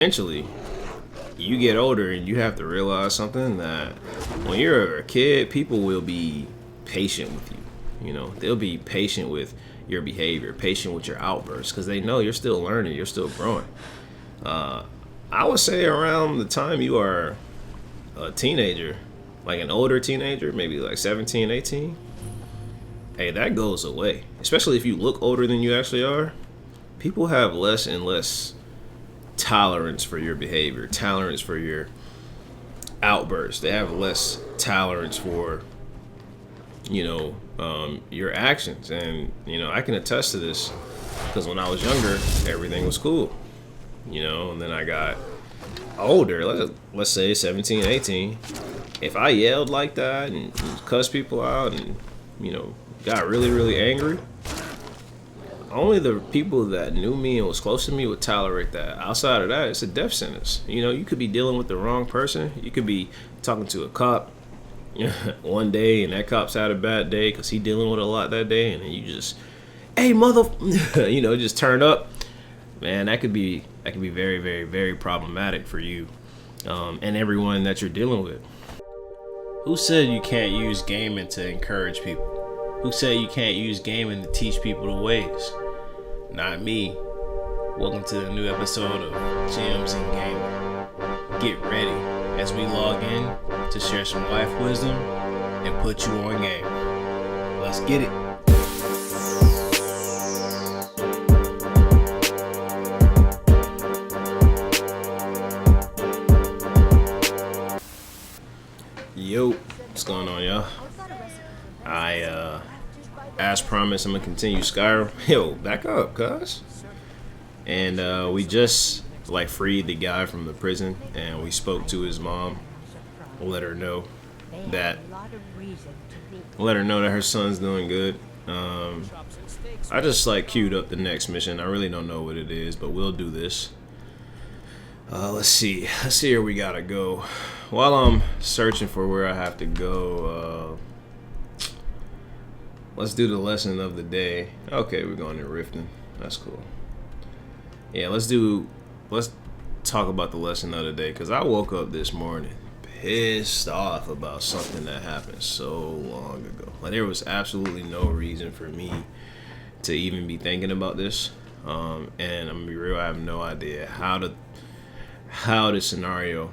Eventually, you get older and you have to realize something that when you're a kid, people will be patient with you. You know, they'll be patient with your behavior, patient with your outbursts, because they know you're still learning, you're still growing. I would say around the time you are a teenager, like an older teenager, maybe like 17, 18, hey, that goes away. Especially if you look older than you actually are. People have less and less tolerance for your behavior, tolerance for your outbursts. They have less tolerance for, your actions. And, I can attest to this because when I was younger, everything was cool, and then I got older, let's say 17, 18. If I yelled like that and cussed people out and, got really, really angry, only the people that knew me and was close to me would tolerate that. Outside of that, it's a death sentence. You could be dealing with the wrong person. You could be talking to a cop one day, and that cop's had a bad day because he's dealing with a lot that day, and then you just, hey, mother, just turn up. Man, that could be very, very, very problematic for you and everyone that you're dealing with. Who said you can't use gaming to encourage people? Who said you can't use gaming to teach people the ways? Not me. Welcome to the new episode of Gems and Gaming. Get ready as we log in to share some life wisdom and put you on game. Let's get it. Yo, what's going on, y'all? As promised, I'm gonna continue Skyrim. Yo, back up, cuz. And we just freed the guy from the prison, and we spoke to his mom. Let her know that her son's doing good. I just queued up the next mission. I really don't know what it is, but we'll do this. Let's see where we gotta go. While I'm searching for where I have to go, let's do the lesson of the day. Okay, we're going to Riften. That's cool. Yeah, let's talk about the lesson of the day, because I woke up this morning pissed off about something that happened so long ago. There was absolutely no reason for me to even be thinking about this. And I'm gonna be real, I have no idea how the scenario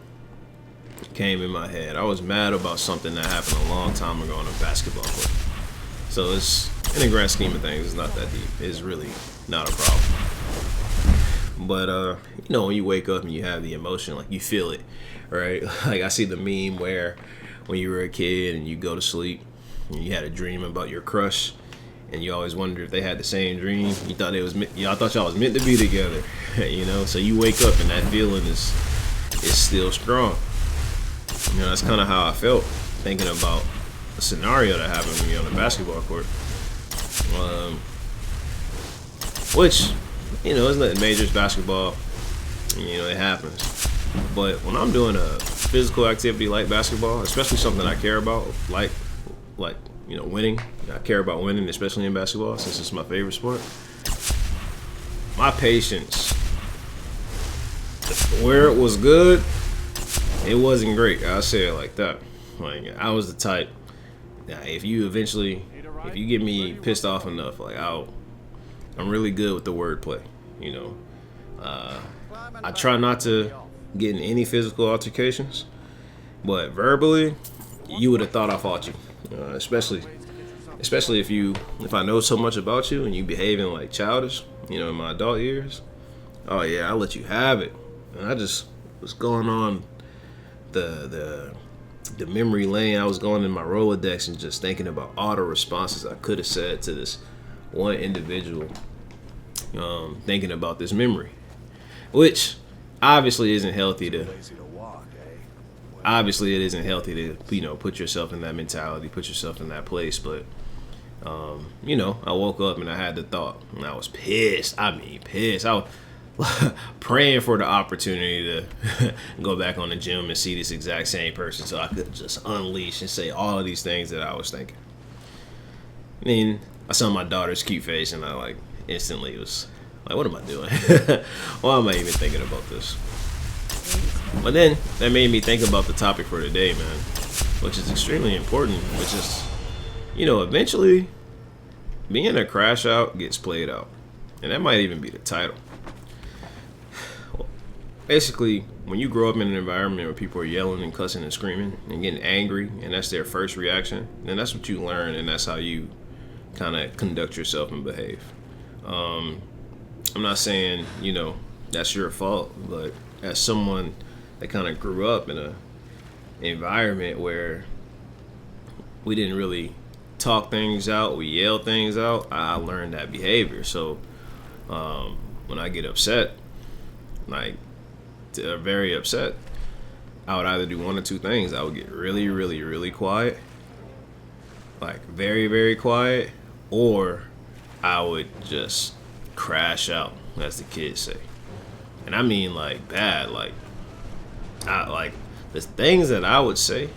came in my head. I was mad about something that happened a long time ago on a basketball court. So it's, in the grand scheme of things, it's not that deep. It's really not a problem. But when you wake up and you have the emotion, you feel it, right? I see the meme where when you were a kid and you go to sleep and you had a dream about your crush, and you always wondered if they had the same dream. Y'all thought y'all was meant to be together, So you wake up and that feeling is still strong. That's kind of how I felt thinking about a scenario that happened to me on the basketball court. Which, it's nothing major. It's basketball. It happens. But when I'm doing a physical activity like basketball, especially something I care about, like winning. I care about winning, especially in basketball, since it's my favorite sport. My patience, where it was good, it wasn't great. I'll say it like that. I was the type. If you get me pissed off enough, I'm really good with the wordplay. I try not to get in any physical altercations, but verbally, you would have thought I fought you. Especially if I know so much about you and you behaving childish, in my adult years. Oh yeah, I'll let you have it. And I just was going on the memory lane. I was going in my Rolodex and just thinking about all the responses I could have said to this one individual, thinking about this memory, which obviously isn't healthy to. Obviously, it isn't healthy to put yourself in that mentality, put yourself in that place. But I woke up and I had the thought, and I was pissed. I mean, pissed. I was praying for the opportunity to go back on the gym and see this exact same person, so I could just unleash and say all of these things that I was thinking. I mean, I saw my daughter's cute face, and I instantly was like, what am I doing? Why am I even thinking about this? But then that made me think about the topic for today, man, which is extremely important, which is, eventually being a crash out gets played out. And that might even be the title. Well, basically, when you grow up in an environment where people are yelling and cussing and screaming and getting angry, and that's their first reaction, then that's what you learn, and that's how you kind of conduct yourself and behave. I'm not saying, that's your fault, but as someone that kind of grew up in a environment where we didn't really talk things out, we yelled things out, I learned that behavior. So when I get upset, very upset, I would either do one or two things. I would get really, really, really quiet, like very, very quiet, or I would just crash out, as the kids say. And I mean like bad, the things that I would say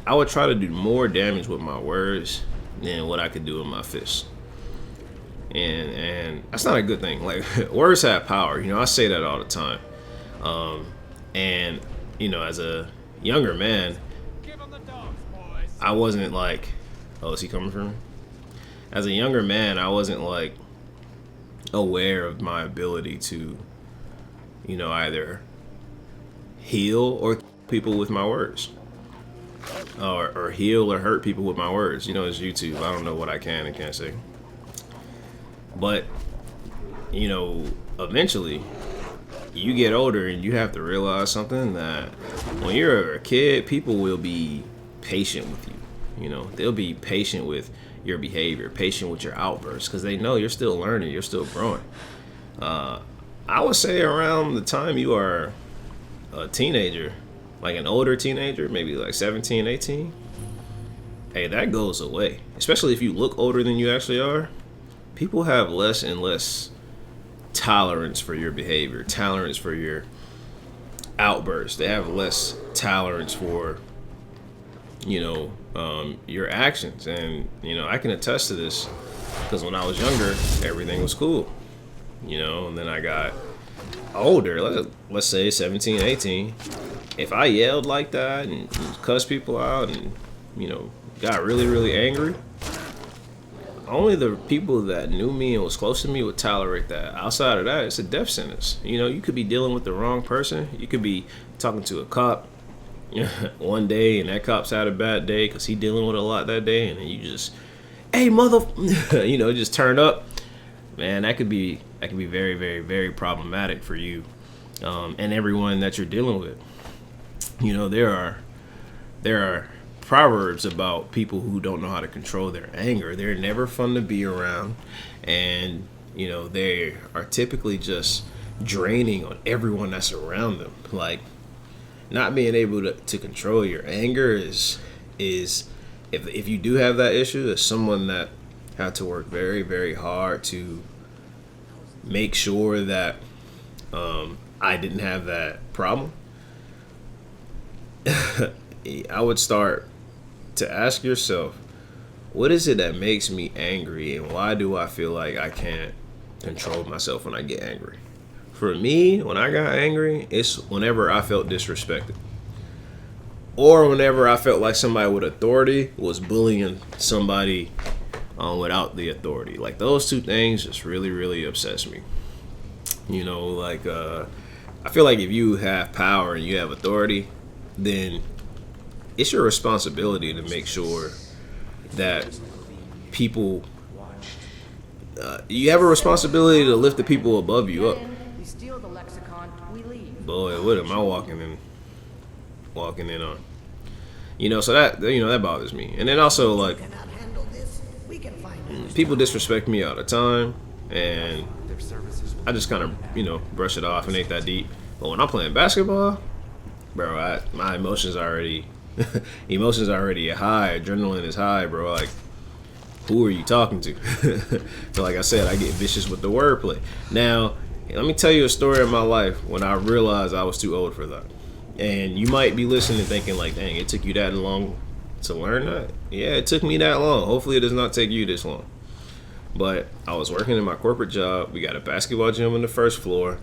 I would try to do more damage with my words than what I could do with my fists. And that's not a good thing. Like, words have power. I say that all the time. And as a younger man, I wasn't like, oh, is he coming for me? As a younger man, I wasn't like aware of my ability to, either heal or people with my words, or heal or hurt people with my words. It's YouTube. I don't know what I can and can't say. But, eventually you get older and you have to realize something, that when you're a kid, people will be patient with you. They'll be patient with your behavior, patient with your outbursts, because they know you're still learning, you're still growing. I would say around the time you are a teenager, like an older teenager, maybe like 17, 18, hey, that goes away. Especially if you look older than you actually are. People have less and less tolerance for your behavior, tolerance for your outbursts. They have less tolerance for, your actions. And, I can attest to this because when I was younger, everything was cool, and then I got older, let's say 17, 18. If I yelled like that and cussed people out and, got really, really angry, only the people that knew me and was close to me would tolerate that. Outside of that, it's a death sentence. You could be dealing with the wrong person. You could be talking to a cop one day, and that cop's had a bad day because he dealing with a lot that day, and then you just, hey, mother, just turn up. Man, that could be very, very, very problematic for you and everyone that you're dealing with. There are proverbs about people who don't know how to control their anger. They're never fun to be around, and they are typically just draining on everyone that's around them. Like, not being able to control your anger is if you do have that issue, as someone that had to work very, very hard to make sure that I didn't have that problem, I would start to ask yourself, what is it that makes me angry, and why do I feel like I can't control myself when I get angry? For me, when I got angry, it's whenever I felt disrespected, or whenever I felt like somebody with authority was bullying somebody without the authority. Like, those two things just really, really upsets me. I feel like if you have power and you have authority, then it's your responsibility to make sure that people, you have a responsibility to lift the people above you up. We steal the lexicon, we leave. Boy, what am I walking in on? So that bothers me. And then also, like, people disrespect me all the time, and I just kind of, brush it off and ain't that deep. But when I'm playing basketball, bro, my emotions are already high. Adrenaline is high, bro. Like, who are you talking to? So like I said, I get vicious with the wordplay. Now, let me tell you a story of my life when I realized I was too old for that. And you might be listening and thinking like, dang, it took you that long to learn that? Yeah, it took me that long. Hopefully it does not take you this long. But I was working in my corporate job. We got a basketball gym on the first floor.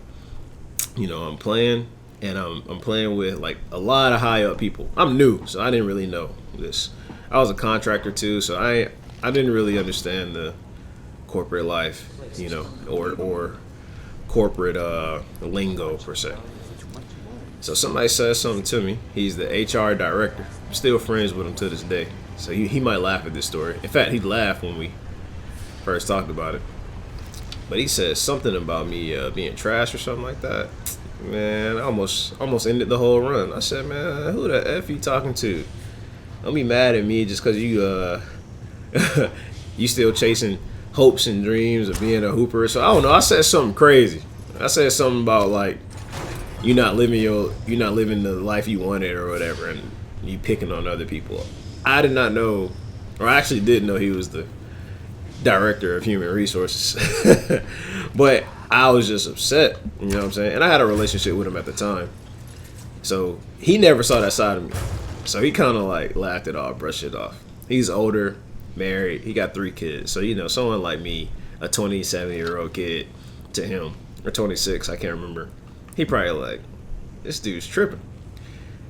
I'm playing, and I'm playing with like a lot of high up people. I'm new, so I didn't really know this. I was a contractor too, so I didn't really understand the corporate life, you know, or corporate lingo per se. So somebody says something to me. He's the HR director. I'm still friends with him to this day. So he might laugh at this story. In fact, he laughed when we first talked about it. But he said something about me being trash or something like that. Man, I almost ended the whole run. I said, man, who the F you talking to? Don't be mad at me just because you you still chasing hopes and dreams of being a hooper. So I don't know. I said something crazy. I said something about like you're not living the life you wanted or whatever, and you picking on other people. I did not know, or I actually did know he was the director of human resources, but I was just upset. You know what I'm saying? And I had a relationship with him at the time, so he never saw that side of me. So he kind of like laughed it off, brushed it off. He's older, married, he got 3 kids. So, you know, someone like me, a 27-year-old kid to him, or 26, I can't remember. He probably like, this dude's tripping.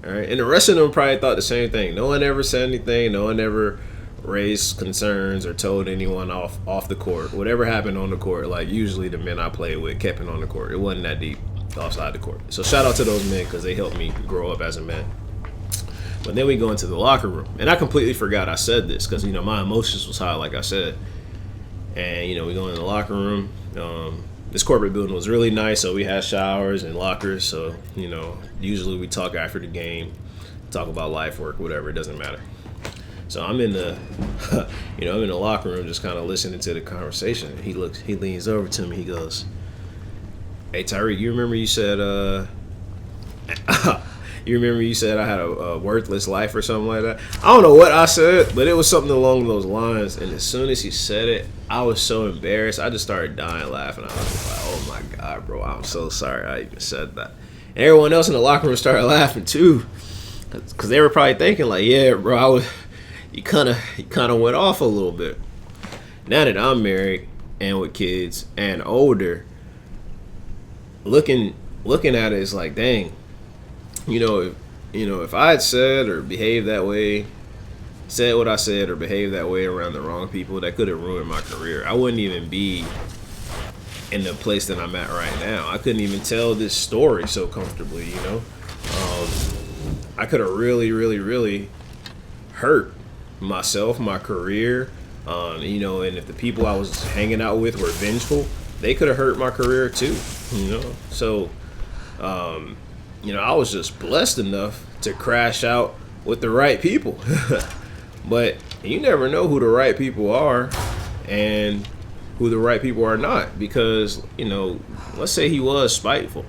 All right. And the rest of them probably thought the same thing. No one ever said anything. No one ever raised concerns or told anyone off the court. Whatever happened on the court, like usually the men I played with kept it on the court. It wasn't that deep offside the court. So shout out to those men because they helped me grow up as a man. But then we go into the locker room, and I completely forgot I said this because, you know, my emotions was high, like I said. And, you know, we go in the locker room. This corporate building was really nice, so we had showers and lockers. So, you know, usually we talk after the game, talk about life, work, whatever. It doesn't matter. So I'm in the, I'm in the locker room just kind of listening to the conversation. He leans over to me. He goes, "Hey, Tyreek, you remember you said, I had a worthless life or something like that?" I don't know what I said, but it was something along those lines. And as soon as he said it, I was so embarrassed. I just started dying laughing. I was like, "Oh my God, bro, I'm so sorry I even said that." And everyone else in the locker room started laughing too, because they were probably thinking like, "Yeah, bro, you kind of went off a little bit." Now that I'm married and with kids and older, looking at it, it's like, dang. If I had said or behaved that way, said what I said or behaved that way around the wrong people, that could have ruined my career. I wouldn't even be in the place that I'm at right now. I couldn't even tell this story so comfortably, you know. I could have really, really, really hurt myself, my career, and if the people I was hanging out with were vengeful, they could have hurt my career too, you know. So, I was just blessed enough to crash out with the right people. But you never know who the right people are and who the right people are not, because, let's say he was spiteful.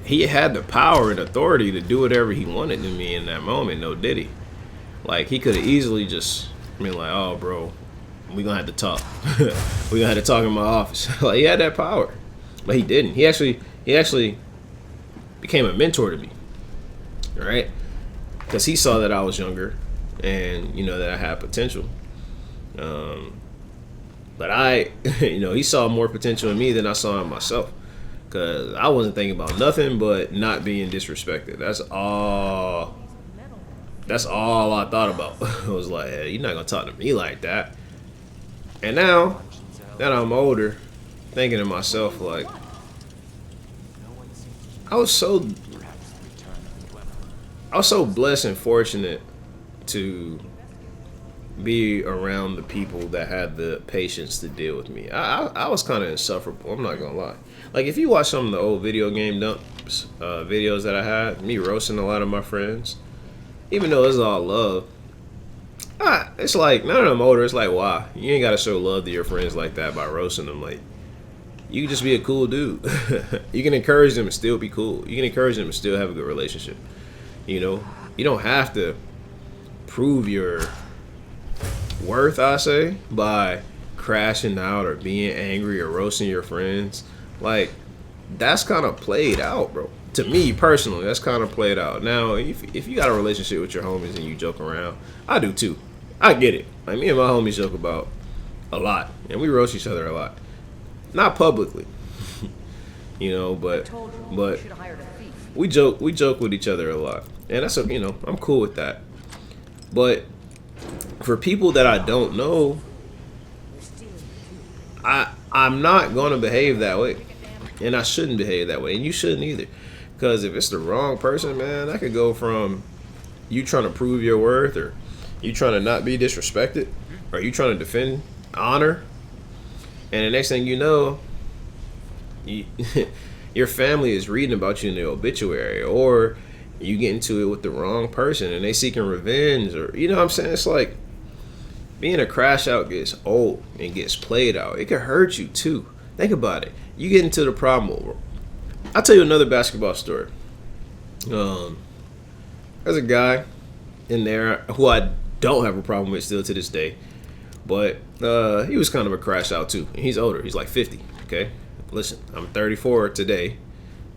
He had the power and authority to do whatever he wanted to me in that moment, no did he? Like, he could have easily just been like, "Oh, bro, we gonna have to talk. We gonna have to talk in my office." Like, he had that power. But he didn't. He actually became a mentor to me, right? Because he saw that I was younger and, that I had potential. But he saw more potential in me than I saw in myself. Because I wasn't thinking about nothing but not being disrespected. That's all I thought about. I was like, "Hey, you're not going to talk to me like that." And now that I'm older, thinking to myself, like, I was so blessed and fortunate to be around the people that had the patience to deal with me. I was kind of insufferable, I'm not gonna lie. Like, if you watch some of the old video game dumps videos that I had, me roasting a lot of my friends, even though it's all love, it's like, now that I'm older, it's like, why? You ain't gotta show love to your friends like that by roasting them. Like, you can just be a cool dude. You can encourage them and still be cool. You can encourage them and still have a good relationship. You don't have to prove your worth, I say, by crashing out or being angry or roasting your friends. Like, that's kind of played out, bro. To me personally, that's kind of played out. Now, if you got a relationship with your homies and you joke around, I do too. I get it. Like, me and my homies joke about a lot, and we roast each other a lot. Not publicly, but we joke with each other a lot, and that's I'm cool with that. But for people that I don't know, I'm not gonna behave that way, and I shouldn't behave that way, and you shouldn't either. Because if it's the wrong person, man, that could go from you trying to prove your worth, or you trying to not be disrespected, or you trying to defend honor, and the next thing you know, you, your family is reading about you in the obituary, or you get into it with the wrong person and they seeking revenge, or what I'm saying? It's like being a crash out gets old and gets played out. It could hurt you too. Think about it. You get into the problem. I'll tell you another basketball story. There's a guy in there who I don't have a problem with still to this day, but he was kind of a crash out too. And he's older. He's like 50. Okay, listen, I'm 34 today.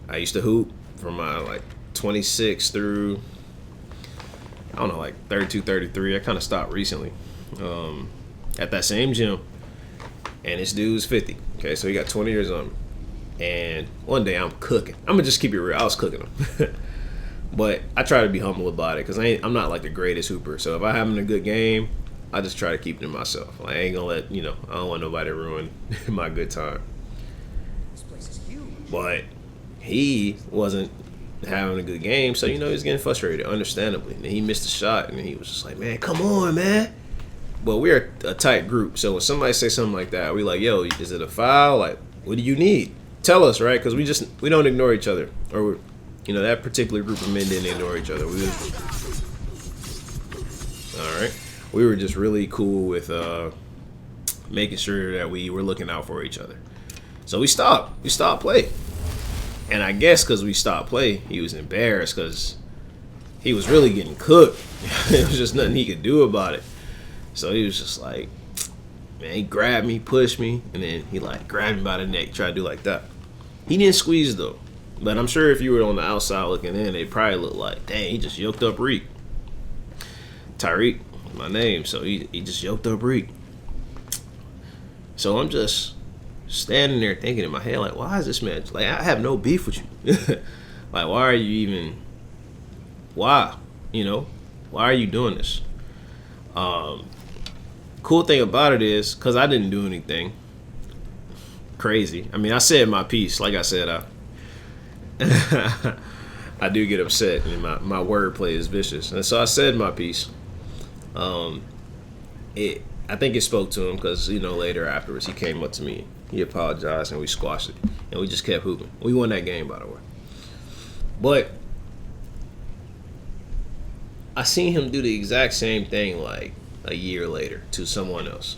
I used to hoop from my like 26 through I don't know, like 32, 33. I kind of stopped recently at that same gym, and this dude's 50. Okay, so he got 20 years on him. And one day I'm cooking. I'm gonna just keep it real. I was cooking him, but I try to be humble about it because I'm not like the greatest hooper. So if I'm having a good game, I just try to keep it to myself. Like, I ain't gonna let I don't want nobody to ruin my good time. This place is huge. But he wasn't having a good game, so he was getting frustrated, understandably. And he missed a shot, and he was just like, "Man, come on, man." But we're a tight group, so when somebody say something like that, we like, "Yo, is it a foul? Like, what do you need? Tell us, right?" Because we don't ignore each other, or that particular group of men didn't ignore each other. All right, we were just really cool with making sure that we were looking out for each other. So we stopped play. And I guess because we stopped play, he was embarrassed because he was really getting cooked. There was just nothing he could do about it. So he was just like, man, he grabbed me, pushed me, and then he like grabbed me by the neck, tried to do like that. He didn't squeeze though. But I'm sure if you were on the outside looking in, it probably looked like, dang, he just yoked up Reek. Tyreek, my name. So he just yoked up Reek. So I'm just standing there thinking in my head, like, why is this man, like, I have no beef with you. Like, why are you even, why are you doing this? Cool thing about it is, because I didn't do anything crazy. I mean, I said my piece. Like I said, I do get upset, and my wordplay is vicious. And so I said my piece. I think it spoke to him because, later afterwards, he came up to me. He apologized, and we squashed it. And we just kept hooping. We won that game, by the way. But I seen him do the exact same thing, like, a year later to someone else.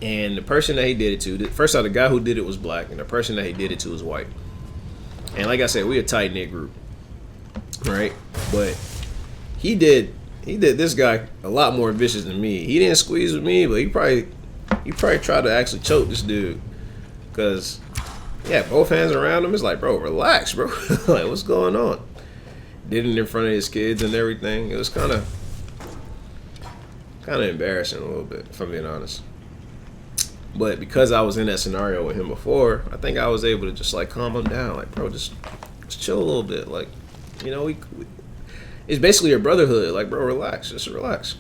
And the person that he did it to, first off, the guy who did it was black, and the person that he did it to was white. And like I said, we a tight-knit group, right? But he did this guy a lot more vicious than me. He didn't squeeze with me, but he probably tried to actually choke this dude. Because, yeah, both hands around him. It's like, bro, relax, bro. Like, what's going on? Did it in front of his kids and everything. It was kind of embarrassing a little bit, if I'm being honest. But because I was in that scenario with him before, I think I was able to just, like, calm him down. Like, bro, just chill a little bit. Like, it's basically a brotherhood. Like, bro, relax. Just relax.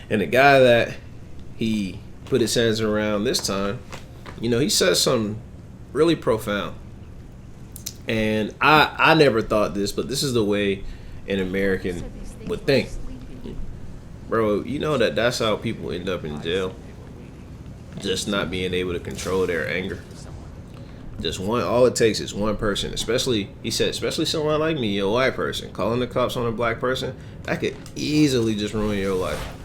And the guy that he put his hands around this time, he said something really profound. And I never thought this, but this is the way an American would think. Bro, that's how people end up in jail. Just not being able to control their anger. Just all it takes is one person, especially someone like me, a white person, calling the cops on a black person, that could easily just ruin your life.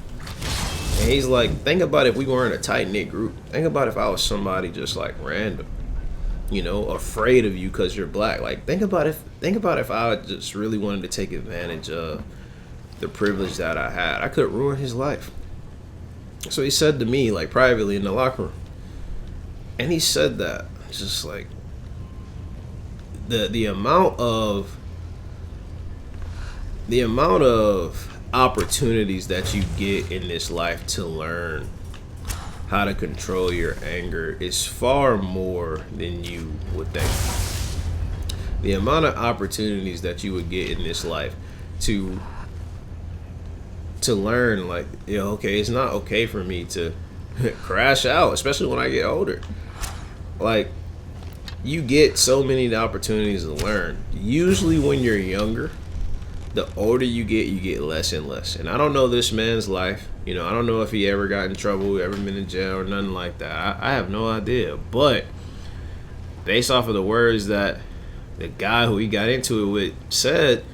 And he's like, think about if we weren't a tight-knit group. Think about if I was somebody just like random, afraid of you because you're black. Like, think about if I just really wanted to take advantage of the privilege that I had. I could ruin his life. So he said to me, like, privately in the locker room, and he said that just like the amount of opportunities that you get in this life to learn how to control your anger is far more than you would think. the amount of opportunities that you would get in this life to learn, like, okay, it's not okay for me to crash out, especially when I get older. Like, you get so many opportunities to learn. Usually when you're younger, the older you get less and less. And I don't know this man's life. I don't know if he ever got in trouble, ever been in jail or nothing like that. I have no idea. But based off of the words that the guy who he got into it with said,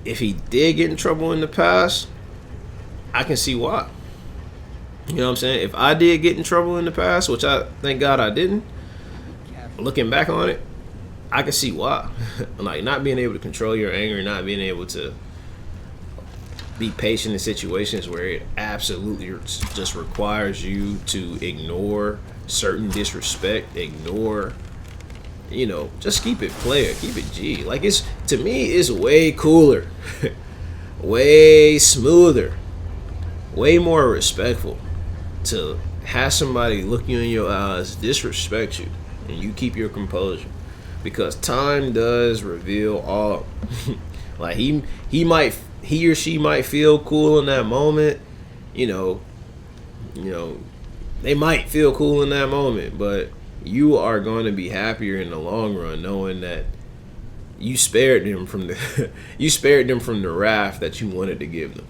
if he did get in trouble in the past, I can see why. You know what I'm saying? If I did get in trouble in the past, which I thank God I didn't, looking back on it, I can see why. Like, not being able to control your anger, not being able to be patient in situations where it absolutely just requires you to ignore certain disrespect, ignore, just keep it player, keep it G. Like, to me, it's way cooler, way smoother, way more respectful to have somebody look you in your eyes, disrespect you, and you keep your composure, because time does reveal all. Like, he or she might feel cool in that moment, they might feel cool in that moment, but you are going to be happier in the long run knowing that you spared them from the wrath that you wanted to give them.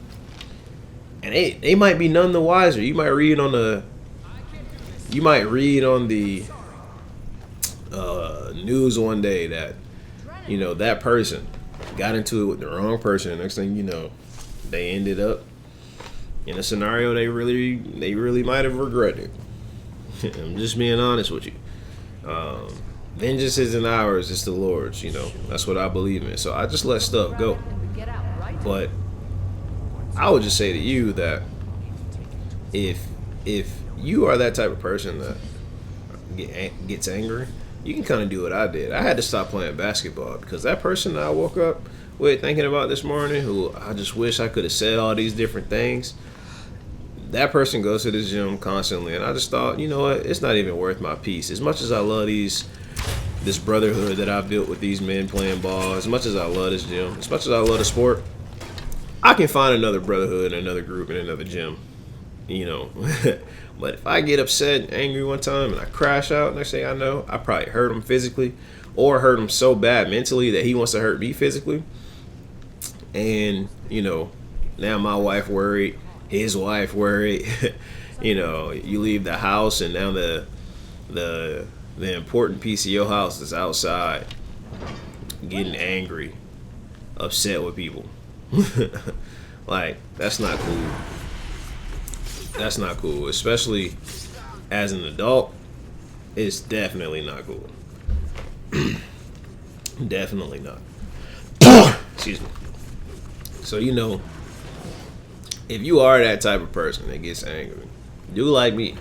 And they might be none the wiser. You might read on the news one day that that person got into it with the wrong person. Next thing you know, they ended up in a scenario they really might have regretted. I'm just being honest with you. Vengeance isn't ours, it's the Lord's. That's what I believe in. So I just let stuff go. But I would just say to you that if you are that type of person that gets angry, you can kind of do what I did. I had to stop playing basketball because that person that I woke up with thinking about this morning, who I just wish I could have said all these different things, that person goes to the gym constantly, and I just thought, you know what, it's not even worth my peace. As much as I love this brotherhood that I built with these men playing ball, as much as I love this gym, as much as I love the sport, I can find another brotherhood, another group, in another gym, But if I get upset and angry one time and I crash out, next thing I know, I probably hurt him physically or hurt him so bad mentally that he wants to hurt me physically. And, now my wife worried, his wife worried. You leave the house and now the important piece of your house is outside getting angry, upset with people. Like, that's not cool. That's not cool, especially as an adult. It's definitely not cool. Definitely not. Excuse me. So, if you are that type of person that gets angry, do like me.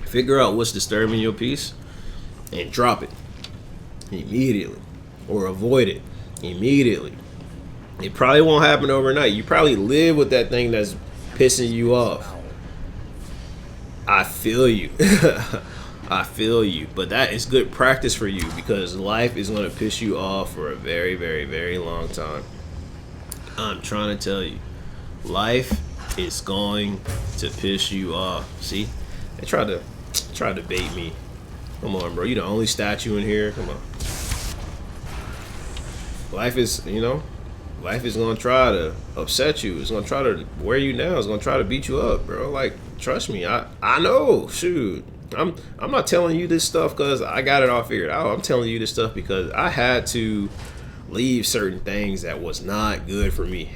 Figure out what's disturbing your peace and drop it immediately, or avoid it immediately. It probably won't happen overnight. You probably live with that thing that's pissing you off. I feel you. I feel you. But that is good practice for you, because life is going to piss you off for a very, very, very long time. I'm trying to tell you, life is going to piss you off. See? They tried to bait me. Come on, bro. You the only statue in here. Come on. Life is going to try to upset you. It's going to try to wear you down. It's going to try to beat you up, bro. Like, trust me. I know. Shoot. I'm not telling you this stuff because I got it all figured out. I'm telling you this stuff because I had to leave certain things that was not good for me.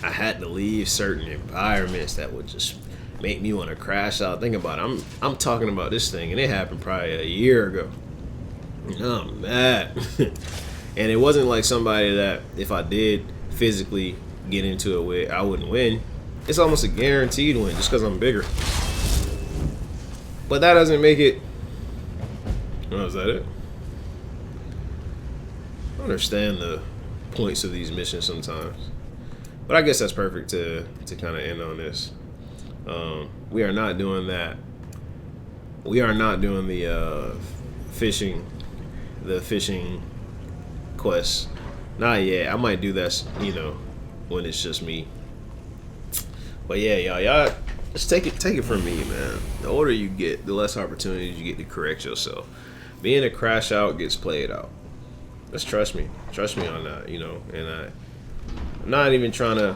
I had to leave certain environments that would just make me want to crash out. Think about it. I'm talking about this thing, and it happened probably a year ago. I'm mad. And it wasn't like somebody that if I did physically get into it with, I wouldn't win. It's almost a guaranteed win just because I'm bigger. But that doesn't make it... Oh, is that it? I understand the points of these missions sometimes. But I guess that's perfect to kind of end on this. We are not doing that. We are not doing the fishing the fishing quest. Not yet. I might do that, when it's just me. But yeah, y'all just take it from me, man. The older you get, the less opportunities you get to correct yourself. Being a crash out gets played out. Just trust me on that, And I'm not even trying to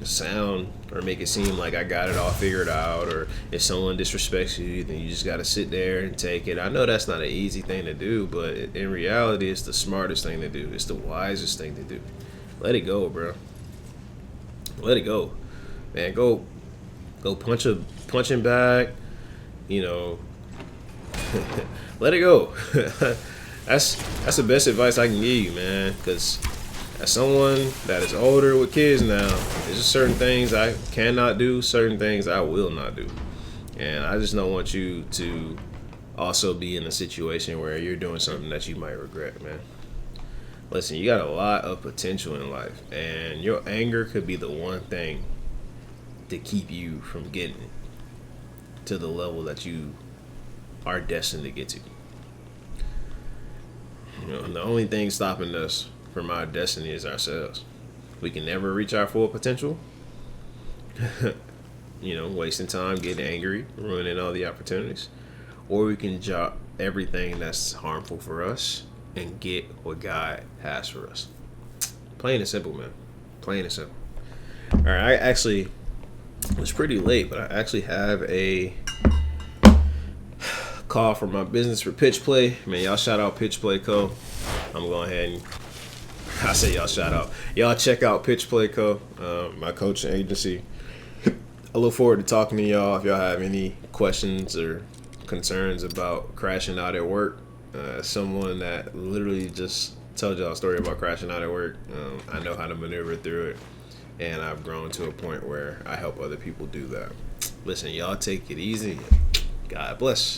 sound or make it seem like I got it all figured out, or if someone disrespects you, then you just got to sit there and take it. I know that's not an easy thing to do, but in reality, it's the smartest thing to do. It's the wisest thing to do. Let it go, bro. Let it go, man. Go punching bag. Let it go. That's the best advice I can give you, man. Because as someone that is older with kids now, there's just certain things I cannot do, certain things I will not do. And I just don't want you to also be in a situation where you're doing something that you might regret, man. Listen, you got a lot of potential in life, and your anger could be the one thing to keep you from getting to the level that you are destined to get to. And the only thing stopping us from our destiny is ourselves. We can never reach our full potential. Wasting time, getting angry, ruining all the opportunities. Or we can drop everything that's harmful for us and get what God has for us. Plain and simple, man. Plain and simple. All right, it was pretty late, but I actually have a call from my business for Pitch Play. Man, y'all shout out Pitch Play Co. I'm going ahead and I say y'all shout out. Y'all check out Pitch Play Co. My coaching agency. I look forward to talking to y'all. If y'all have any questions or concerns about crashing out at work, someone that literally just told y'all a story about crashing out at work. I know how to maneuver through it, and I've grown to a point where I help other people do that. Listen, y'all take it easy. God bless.